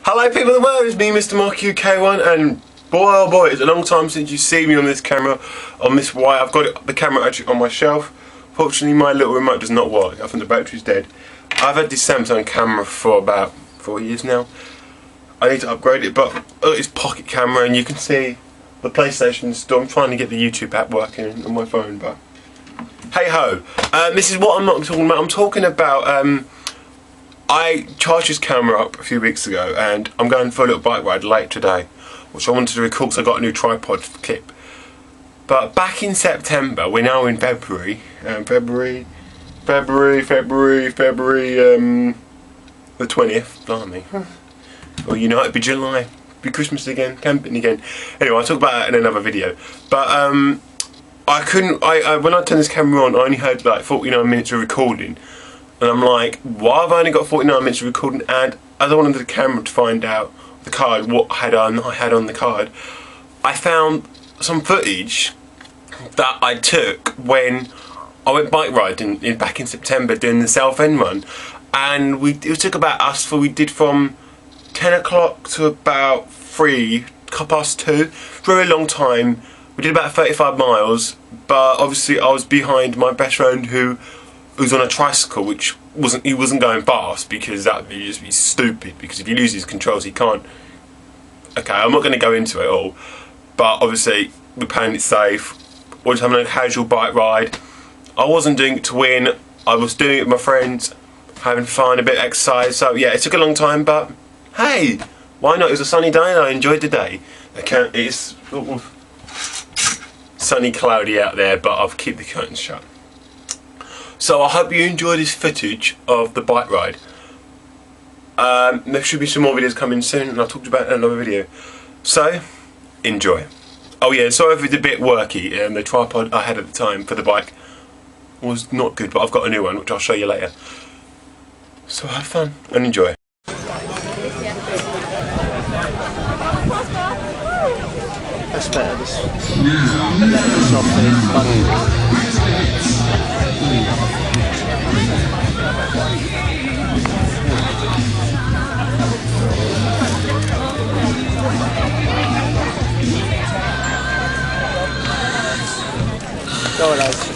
Hello people of the world, it's me Mr. Mark UK1, and boy oh boy, it's a long time since you see me on this camera, on this wire. I've got the camera actually on my shelf. Fortunately my little remote does not work, I think the battery's dead. I've had this Samsung camera for about 4 years now. I need to upgrade it, but it's pocket camera and you can see the PlayStation store. I'm trying to get the YouTube app working on my phone, but hey ho. This is what I'm not talking about. I'm talking about I charged this camera up a few weeks ago and I'm going for a little bike ride late today, which I wanted to record because I got a new tripod clip. But back in September, we're now in February, February the 20th, blimey. Well, you know, it'd be July, it'd be Christmas again, camping again. Anyway, I'll talk about that in another video. But I couldn't, when I turned this camera on, I only had like 49 minutes of recording. And I'm like, why have I only got 49 minutes of recording? And as I wanted the camera to find out the card, what I had on the card, I found some footage that I took when I went bike riding back in September doing the Southend run. And it took about we did from 10 o'clock to about 2:30, very long time. We did about 35 miles, but obviously I was behind my best friend who's on a tricycle, which he wasn't going fast because that would just be stupid, because if he loses his controls he can't. Okay, I'm not going to go into it all, but obviously we're playing it safe. We're just having a casual bike ride. I wasn't doing it to win, I was doing it with my friends, having fun, a bit of exercise. So yeah, it took a long time, but hey, why not? It was a sunny day and I enjoyed the day. Okay, it's sunny, cloudy out there, but I'll keep the curtains shut. So I hope you enjoy this footage of the bike ride. There should be some more videos coming soon, and I'll talk about it in another video. So, enjoy. Oh yeah, sorry if it's a bit worky. The tripod I had at the time for the bike was not good, but I've got a new one, which I'll show you later. So have fun and enjoy. That's better, this soft Go on, lads.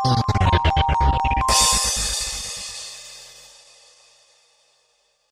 Bye.